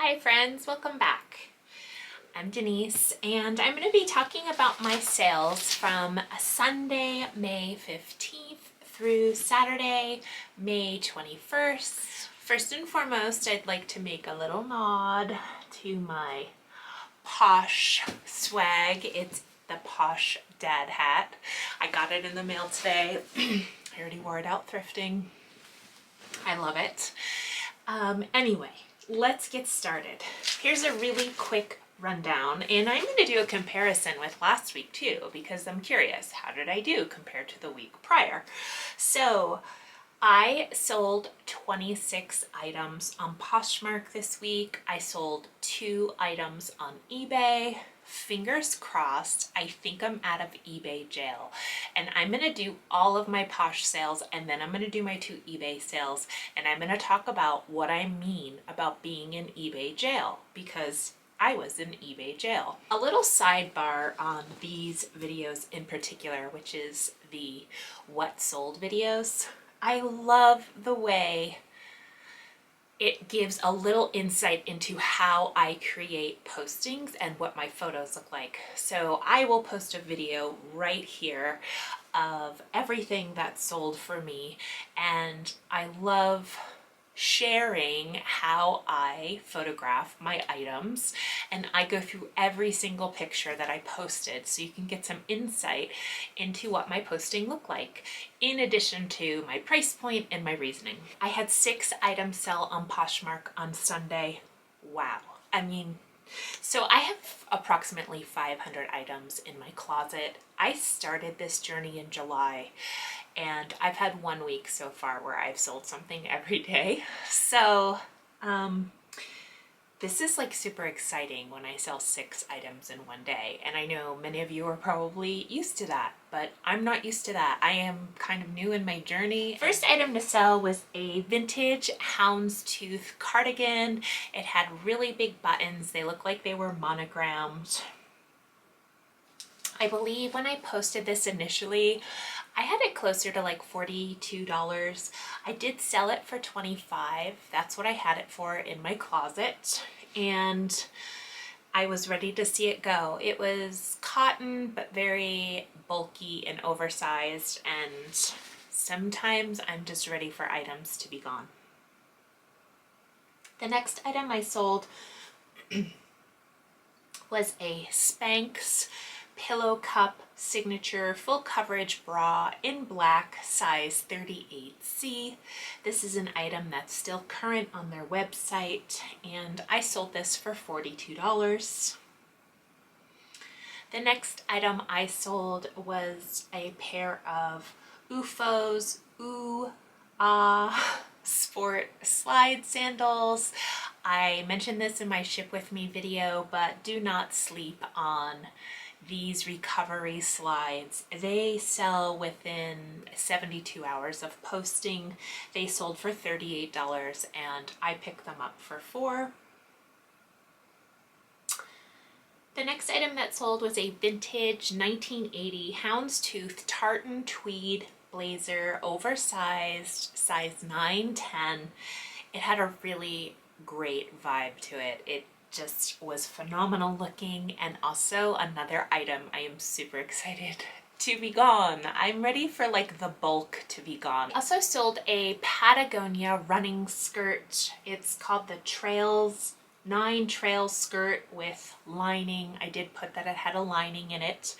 Hi friends, welcome back. I'm Denise and I'm going to be talking about my sales from Sunday, May 15th through Saturday, May 21st. First and foremost, I'd like to make a little nod to my Posh swag. It's the Posh dad hat. I got it in the mail today. I already wore it out thrifting. I love it. Anyway, let's get started. Here's a really quick rundown, and I'm going to do a comparison with last week too, because I'm curious, how did I do compared to the week prior? So I sold 26 items on Poshmark this week. I sold 2 items on eBay. Fingers crossed, I think I'm out of eBay jail. And I'm going to do all of my Posh sales, and then I'm going to do my 2 eBay sales, and I'm going to talk about what I mean about being in eBay jail, because I was in eBay jail. A little sidebar on these videos in particular, which is the what sold videos. I love the way it gives a little insight into how I create postings and what my photos look like. So I will post a video right here of everything that's sold for me, and I love sharing how I photograph my items, and I go through every single picture that I posted so you can get some insight into what my posting looked like, in addition to my price point and my reasoning. I had 6 items sell on Poshmark on Sunday. Wow. I mean, so I have approximately 500 items in my closet. I started this journey in July, and I've had 1 week so far where I've sold something every day. So this is like super exciting when I sell 6 items in one day. And I know many of you are probably used to that, but I'm not used to that. I am kind of new in my journey. First item to sell was a vintage houndstooth cardigan. It had really big buttons. They looked like they were monogrammed. I believe when I posted this initially, I had it closer to like $42. I did sell it for $25. That's what I had it for in my closet, and I was ready to see it go. It was cotton, but very bulky and oversized, and sometimes I'm just ready for items to be gone. The next item I sold was a Spanx pillow cup signature full coverage bra in black, size 38C. This is an item that's still current on their website, and I sold this for $42. The next item I sold was a pair of UFOs sport slide sandals. I mentioned this in my Ship With Me video, but do not sleep on these recovery slides. They sell within 72 hours of posting. They sold for $38, and I picked them up for $4. The next item that sold was a vintage 1980 houndstooth tartan tweed blazer, oversized, size 9-10. It had a really great vibe to it. It just was phenomenal looking, and also another item I am super excited to be gone. I'm ready for like the bulk to be gone. Also sold a Patagonia running skirt. It's called the Trails 9 Trail skirt with lining. I did put that it had a lining in it.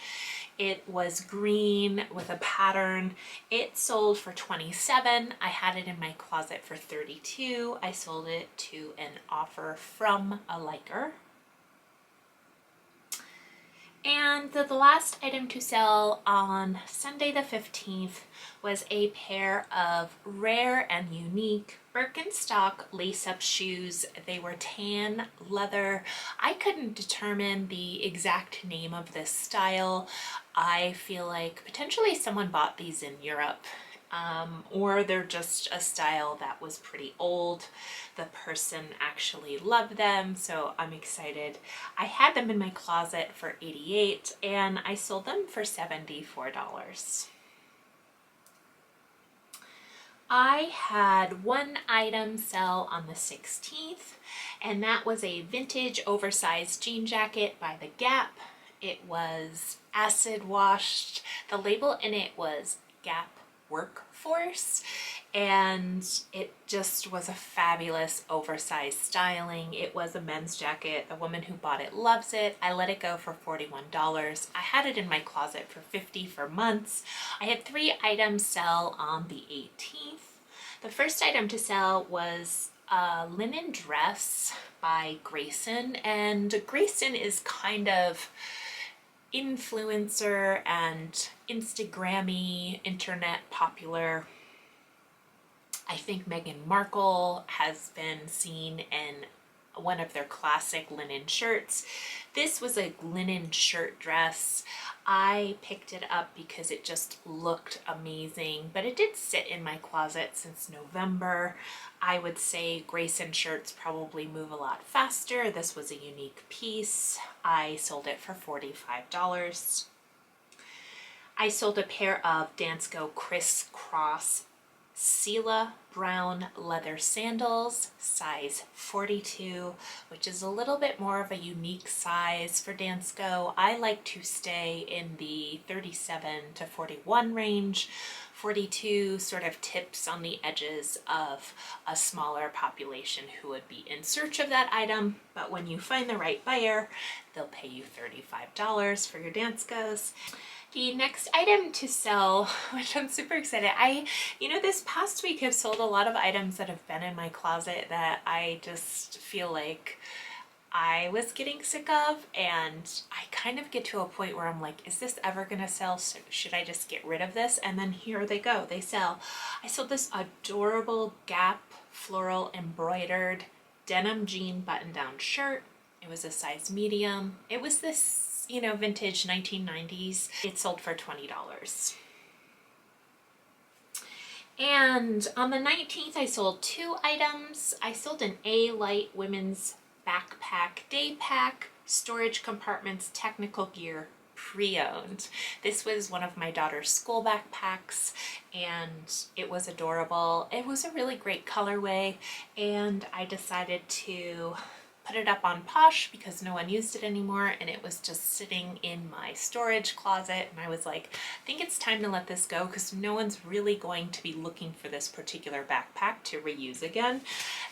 It was green with a pattern. It sold for $27. I had it in my closet for $32. I sold it to an offer from a liker. And the last item to sell on Sunday the 15th was a pair of rare and unique Birkenstock lace-up shoes. They were tan leather. I couldn't determine the exact name of this style. I feel like potentially someone bought these in Europe, or they're just a style that was pretty old. The person actually loved them, so I'm excited. I had them in my closet for $88, and I sold them for $74. I had one item sell on the 16th, and that was a vintage oversized jean jacket by The Gap. It was acid washed. The label in it was Gap Workforce, and it just was a fabulous oversized styling. It was a men's jacket. The woman who bought it loves it. I let it go for $41. I had it in my closet for $50 for months. I had 3 items sell on the 18th. The first item to sell was a linen dress by Grayson, and Grayson is kind of influencer and Instagrammy, internet popular. I think Meghan Markle has been seen in one of their classic linen shirts. This was a linen shirt dress. I picked it up because it just looked amazing, but it did sit in my closet since November. I would say Grayson shirts probably move a lot faster. This was a unique piece. I sold it for $45. I sold a pair of Dansko crisscross Sela brown leather sandals, size 42, which is a little bit more of a unique size for Dansko. I like to stay in the 37 to 41 range. 42 sort of tips on the edges of a smaller population who would be in search of that item, but when you find the right buyer, they'll pay you $35 for your Danskos. The next item to sell, which I'm super excited, this past week I've sold a lot of items that have been in my closet that I just feel like I was getting sick of, and I kind of get to a point where I'm like, is this ever gonna sell? So should I just get rid of this? And then here they go, they sell. I sold this adorable Gap floral embroidered denim jean button-down shirt. It was a size medium. It was this vintage 1990s. It sold for $20. And on the 19th, I sold 2 items. I sold an A-Light women's backpack day pack, storage compartments, technical gear, pre-owned. This was one of my daughter's school backpacks, and it was adorable. It was a really great colorway, and I decided to put it up on Posh because no one used it anymore, and it was just sitting in my storage closet, and I was like, I think it's time to let this go because no one's really going to be looking for this particular backpack to reuse again.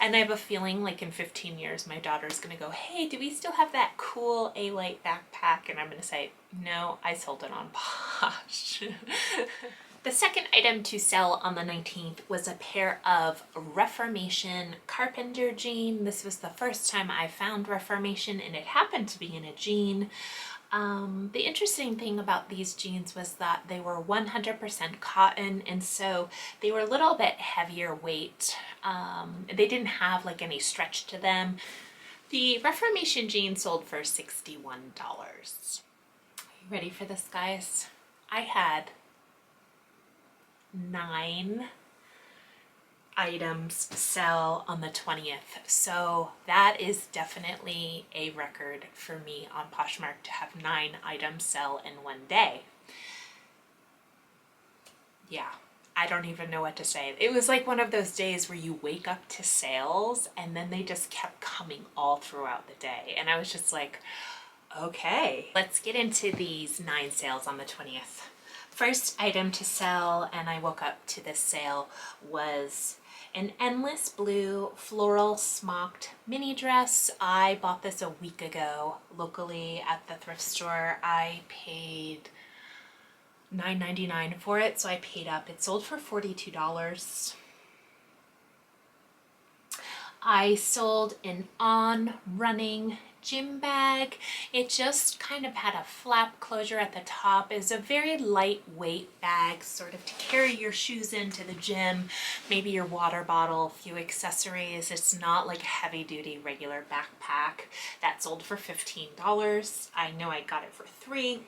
And I have a feeling like in 15 years my daughter's gonna go, hey, do we still have that cool A-Light backpack? And I'm gonna say, no, I sold it on Posh. The second item to sell on the 19th was a pair of Reformation carpenter jean. This was the first time I found Reformation, and it happened to be in a jean. The interesting thing about these jeans was that they were 100% cotton, and so they were a little bit heavier weight. They didn't have like any stretch to them. The Reformation jean sold for $61. Are you ready for this, guys? I had 9 items sell on the 20th. So that is definitely a record for me on Poshmark to have 9 items sell in one day. Yeah, I don't even know what to say. It was like one of those days where you wake up to sales and then they just kept coming all throughout the day. And I was just like, okay, let's get into these 9 sales on the 20th. First item to sell, and I woke up to this sale, was an endless blue floral smocked mini dress. I bought this a week ago locally at the thrift store. I paid $9.99 for it, so I paid up. It sold for $42. I sold an On Running gym bag. It just kind of had a flap closure at the top. It was a very lightweight bag, sort of to carry your shoes into the gym, maybe your water bottle, a few accessories. It's not like a heavy duty regular backpack. That sold for $15. I know I got it for $3.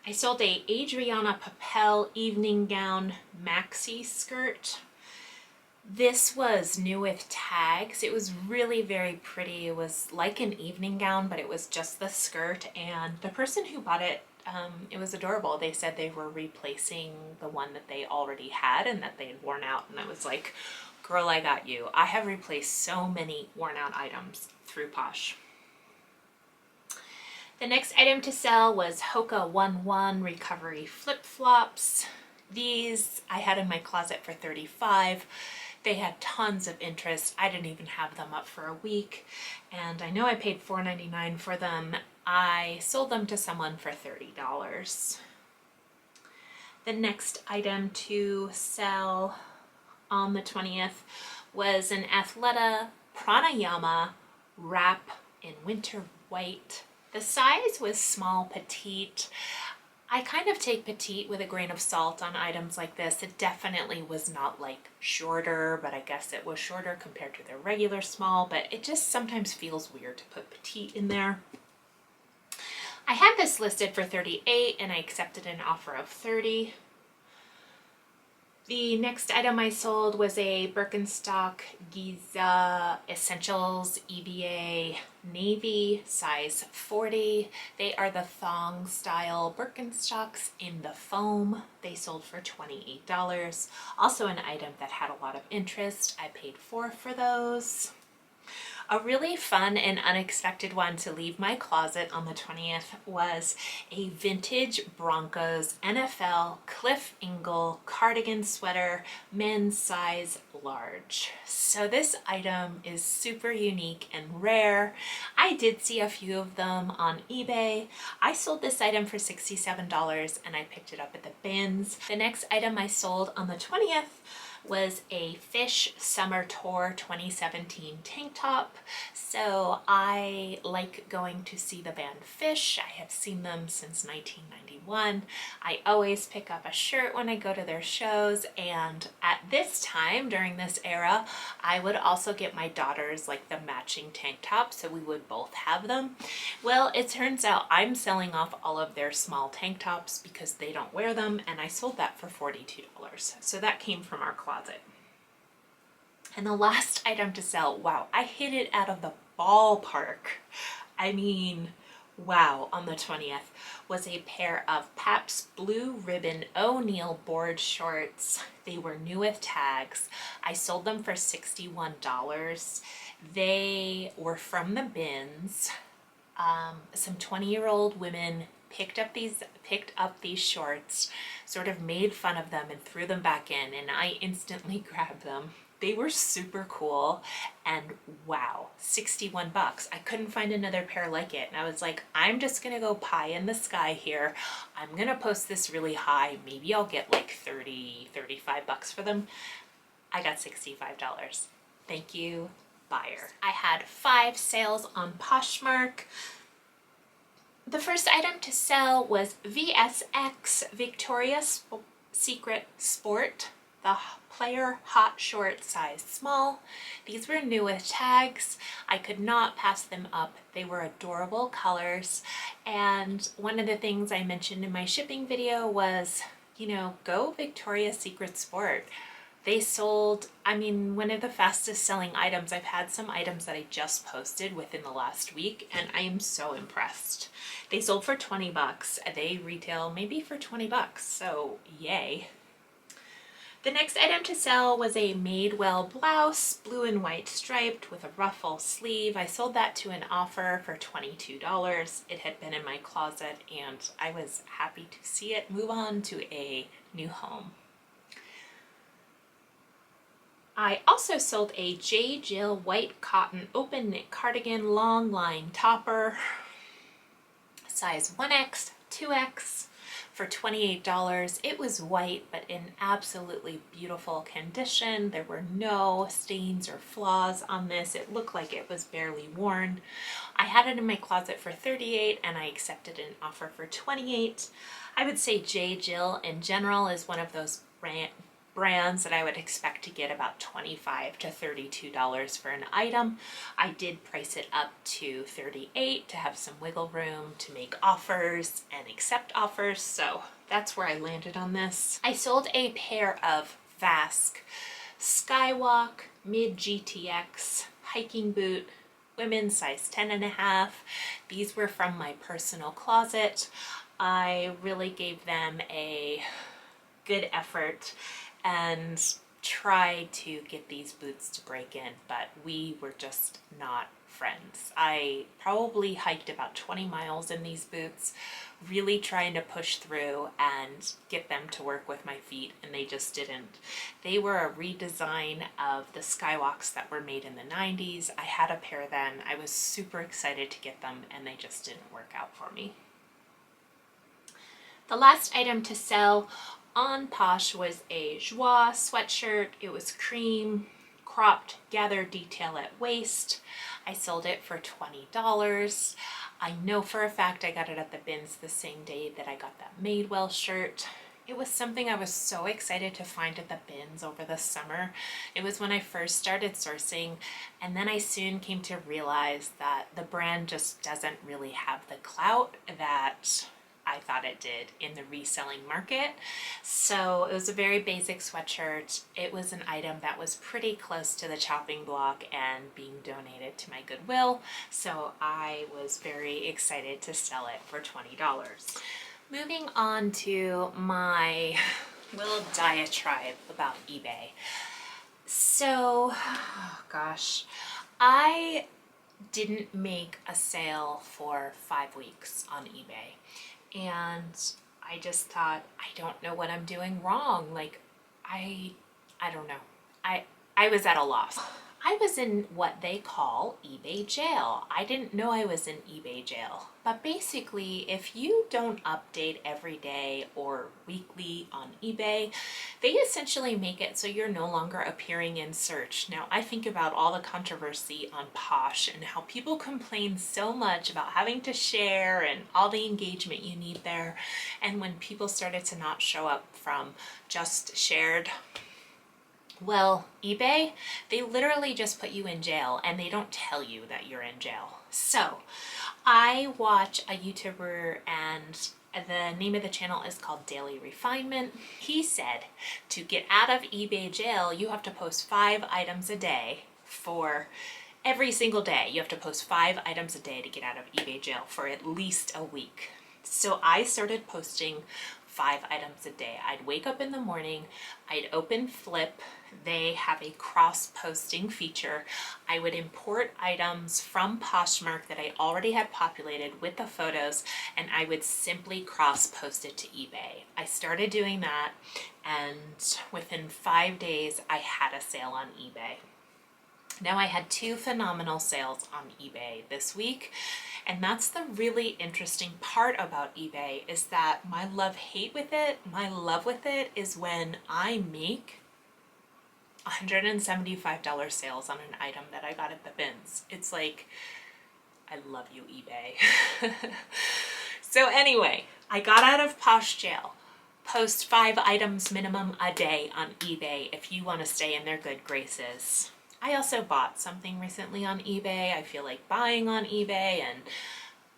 I sold a Adriana Papel evening gown maxi skirt. This was new with tags. It was really very pretty. It was like an evening gown, but it was just the skirt, and the person who bought it it was adorable. They said they were replacing the one that they already had and that they had worn out. And I was like, girl, I got you. I have replaced so many worn out items through Posh. The next item to sell was Hoka 1-1 Recovery flip-flops. These I had in my closet for $35. They had tons of interest. I didn't even have them up for a week, and I know I paid $4.99 for them. I sold them to someone for $30. The next item to sell on the 20th was an Athleta Pranayama wrap in winter white. The size was small petite. I kind of take petite with a grain of salt on items like this. It definitely was not like shorter, but I guess it was shorter compared to their regular small, but it just sometimes feels weird to put petite in there. I had this listed for $38 and I accepted an offer of $30. The next item I sold was a Birkenstock Giza Essentials EVA Navy, size 40. They are the thong style Birkenstocks in the foam. They sold for $28. Also an item that had a lot of interest. I paid $4 for those. A really fun and unexpected one to leave my closet on the 20th was a vintage Broncos NFL Cliff Ingle cardigan sweater, men's size large. So this item is super unique and rare. I did see a few of them on eBay. I sold this item for $67 and I picked it up at the bins. The next item I sold on the 20th was a Fish Summer Tour 2017 tank top. So I like going to see the band Fish. I have seen them since 1991. I always pick up a shirt when I go to their shows, and at this time, during this era, I would also get my daughters like the matching tank top, so we would both have them. Well, it turns out I'm selling off all of their small tank tops because they don't wear them, and I sold that for $42. So that came from our closet. And the last item to sell, wow, I hit it out of the ballpark. I mean, wow, on the 20th was a pair of Pabst Blue Ribbon O'Neill board shorts. They were new with tags. I sold them for $61. They were from the bins. Some 20-year-old women picked up these shorts, sort of made fun of them and threw them back in, and I instantly grabbed them. They were super cool, and wow, $61. I couldn't find another pair like it, and I was like, I'm just gonna go pie in the sky here. I'm gonna post this really high. Maybe I'll get like $35 for them. I got $65. Thank you, buyer. I had 5 sales on Poshmark. The first item to sell was VSX Victoria's Secret Sport, the player hot short size small. These were new with tags. I could not pass them up. They were adorable colors. And one of the things I mentioned in my shipping video was, you know, go Victoria's Secret Sport. They sold, I mean, one of the fastest selling items. I've had some items that I just posted within the last week, and I am so impressed. They sold for $20. They retail maybe for $20, so yay. The next item to sell was a Madewell blouse, blue and white striped with a ruffle sleeve. I sold that to an offer for $22. It had been in my closet, and I was happy to see it move on to a new home. I also sold a J. Jill white cotton open knit cardigan long line topper, size 1X, 2X, for $28. It was white, but in absolutely beautiful condition. There were no stains or flaws on this. It looked like it was barely worn. I had it in my closet for $38 and I accepted an offer for $28. I would say J. Jill in general is one of those brands that I would expect to get about $25 to $32 for an item. I did price it up to $38 to have some wiggle room to make offers and accept offers, so that's where I landed on this. I sold a pair of Vask Skywalk Mid GTX hiking boot, women's size 10.5. These were from my personal closet. I really gave them a good effort and tried to get these boots to break in, but we were just not friends. I probably hiked about 20 miles in these boots, really trying to push through and get them to work with my feet, and they just didn't. They were a redesign of the Skywalks that were made in the 90s. I had a pair then. I was super excited to get them, and they just didn't work out for me. The last item to sell on Posh was a Joie sweatshirt. It was cream, cropped, gather detail at waist. I sold it for $20. I know for a fact I got it at the bins the same day that I got that Madewell shirt. It was something I was so excited to find at the bins over the summer. It was when I first started sourcing, and then I soon came to realize that the brand just doesn't really have the clout that I thought it did in the reselling market. So it was a very basic sweatshirt. It was an item that was pretty close to the chopping block and being donated to my Goodwill. So I was very excited to sell it for $20. Moving on to my little diatribe about eBay. So, oh gosh, I didn't make a sale for 5 weeks on eBay. And I just thought, I don't know what I'm doing wrong. Like, I don't know. I was at a loss. I was in what they call eBay jail. I didn't know I was in eBay jail. But basically, if you don't update every day or weekly on eBay, they essentially make it so you're no longer appearing in search. Now, I think about all the controversy on Posh and how people complain so much about having to share and all the engagement you need there. And when people started to not show up from just shared, well, eBay, they literally just put you in jail and they don't tell you that you're in jail. So I watch a YouTuber, and the name of the channel is called Daily Refinement. He said to get out of eBay jail, you have to post 5 items a day for every single day. You have to post 5 items a day to get out of eBay jail for at least a week. So I started posting 5 items a day. I'd wake up in the morning, I'd open Flip. They have a cross-posting feature. I would import items from Poshmark that I already had populated with the photos, and I would simply cross-post it to eBay. I started doing that, and within 5 days, I had a sale on eBay. Now I had 2 phenomenal sales on eBay this week, and that's the really interesting part about eBay, is that my love-hate with it, my love with it is when I make $175 sales on an item that I got at the bins. It's like, I love you, eBay. So anyway, I got out of Posh jail. Post 5 items minimum a day on eBay if you want to stay in their good graces. I also bought something recently on eBay. I feel like buying on eBay and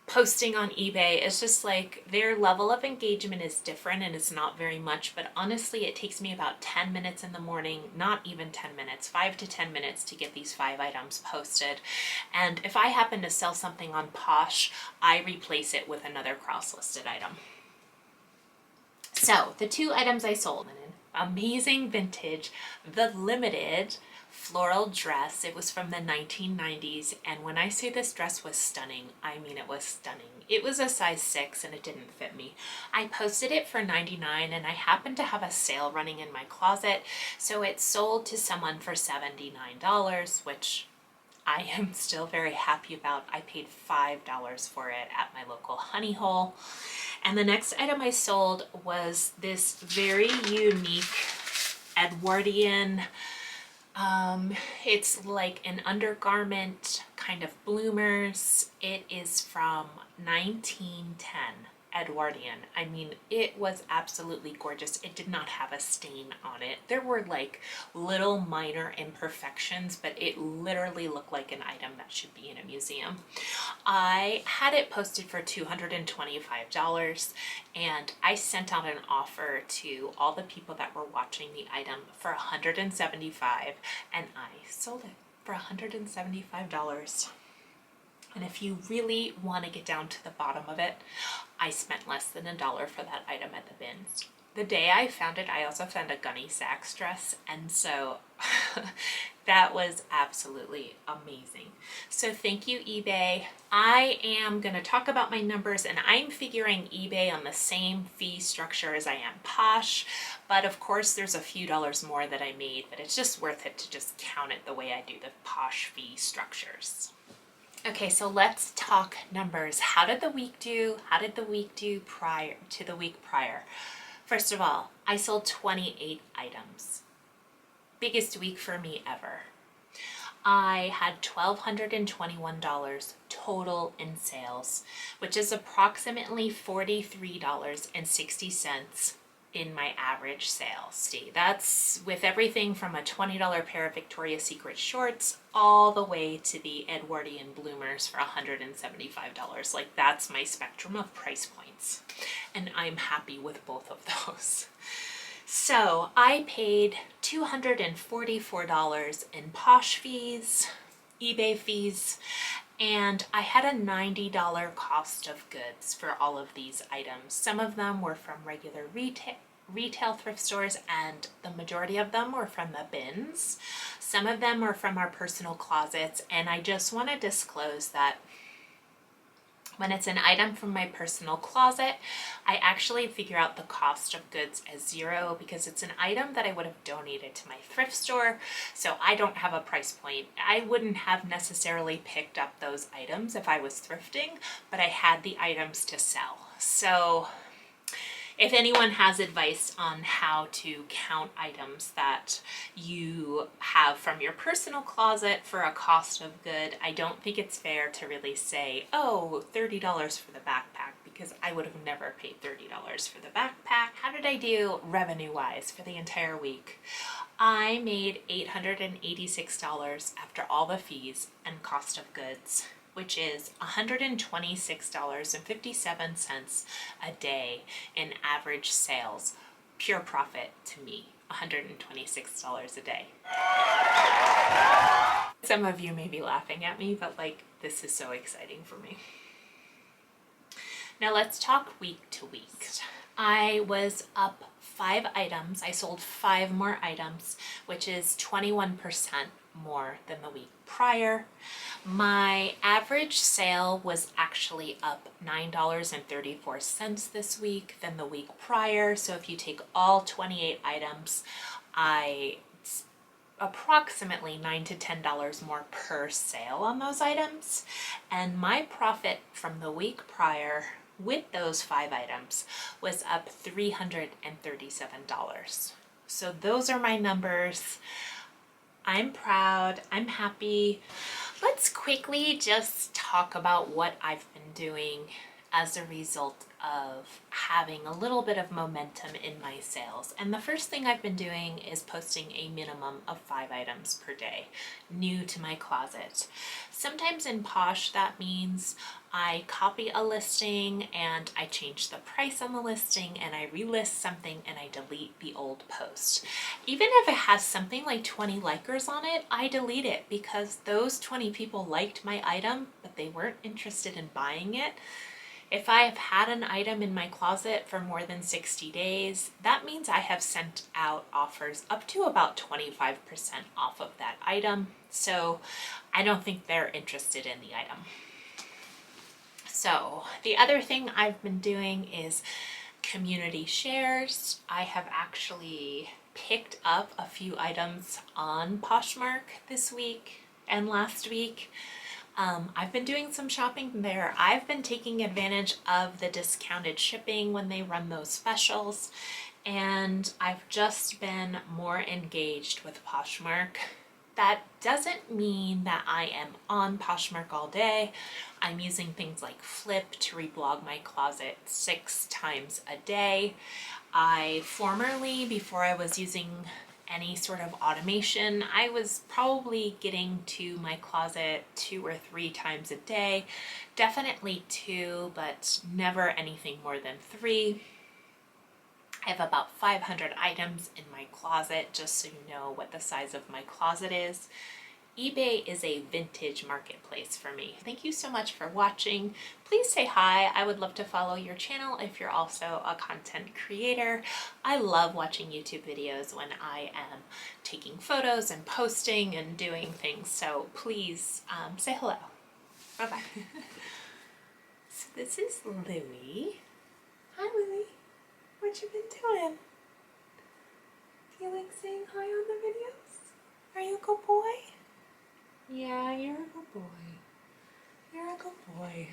posting on eBay is just like, their level of engagement is different and it's not very much, but honestly it takes me about 10 minutes in the morning, not even 10 minutes, 5 to 10 minutes to get these 5 items posted. And if I happen to sell something on Posh, I replace it with another cross-listed item. So the 2 items I sold, an amazing vintage, the limited floral dress. It was from the 1990s, and when I say this dress was stunning, I mean it was stunning. It was a size 6 and it didn't fit me. I posted it for $99, and I happened to have a sale running in my closet, so it sold to someone for $79, which I am still very happy about. I paid $5 for it at my local honey hole. And the next item I sold was this very unique Edwardian, it's like an undergarment kind of bloomers. It is from 1910, Edwardian. I mean, it was absolutely gorgeous. It did not have a stain on it. There were like little minor imperfections, but it literally looked like an item that should be in a museum. I had it posted for $225, and I sent out an offer to all the people that were watching the item for $175, and I sold it for $175. And if you really want to get down to the bottom of it, I spent less than $1 for that item at the bins. The day I found it, I also found a Gunny Sacks dress, and so that was absolutely amazing. So thank you, eBay. I am going to talk about my numbers, and I'm figuring eBay on the same fee structure as I am Posh, but of course there's a few dollars more that I made, but it's just worth it to just count it the way I do the Posh fee structures. Okay, so let's talk numbers. How did the week do? How did the week do prior to the week prior? First of all, I sold 28 items. Biggest week for me ever. I had $1,221 total in sales, which is approximately $43.60 in my average sales. That's with everything from a $20 pair of Victoria's Secret shorts all the way to the Edwardian bloomers for $175. Like, that's my spectrum of price points, and I'm happy with both of those. So I paid $244 in Posh fees, eBay fees, and I had a $90 cost of goods for all of these items. Some of them were from regular retail thrift stores, and the majority of them were from the bins. Some of them were from our personal closets, and I just want to disclose that when it's an item from my personal closet, I actually figure out the cost of goods as zero because it's an item that I would have donated to my thrift store, so I don't have a price point. I wouldn't have necessarily picked up those items if I was thrifting, but I had the items to sell. So if anyone has advice on how to count items that you have from your personal closet for a cost of good, I don't think it's fair to really say, oh, $30 for the backpack, because I would have never paid $30 for the backpack. How did I do revenue-wise for the entire week? I made $886 after all the fees and cost of goods, which is $126.57 a day in average sales. Pure profit to me, $126 a day. Some of you may be laughing at me, but like, this is so exciting for me. Now let's talk week to week. I was up 5 items. I sold 5 more items, which is 21% more than the week prior. My average sale was actually up $9.34 this week than the week prior. So if you take all 28 items, I approximately $9 to $10 more per sale on those items. And my profit from the week prior with those 5 items was up $337. So those are my numbers. I'm proud, I'm happy. Let's quickly just talk about what I've been doing as a result of having a little bit of momentum in my sales. And the first thing I've been doing is posting a minimum of 5 items per day, new to my closet. Sometimes in Posh that means I copy a listing and I change the price on the listing and I relist something and I delete the old post. Even if it has something like 20 likers on it, I delete it because those 20 people liked my item, but they weren't interested in buying it. If I have had an item in my closet for more than 60 days, that means I have sent out offers up to about 25% off of that item. So I don't think they're interested in the item. So the other thing I've been doing is community shares. I have actually picked up a few items on Poshmark this week and last week. I've been doing some shopping there. I've been taking advantage of the discounted shipping when they run those specials, and I've just been more engaged with Poshmark. That doesn't mean that I am on Poshmark all day. I'm using things like Flip to reblog my closet 6 times a day. I formerly, before I was using any sort of automation, I was probably getting to my closet 2 or 3 times a day. Definitely 2, but never anything more than 3. I have about 500 items in my closet, just so you know what the size of my closet is. eBay is a vintage marketplace for me. Thank you so much for watching. Please say hi. I would love to follow your channel if you're also a content creator. I love watching YouTube videos when I am taking photos and posting and doing things. So please say hello. Bye-bye. So this is Louie. Hi, Louie. What you been doing? Do you like saying hi on the videos? Are you a good boy? Yeah, you're a good boy. You're a good boy.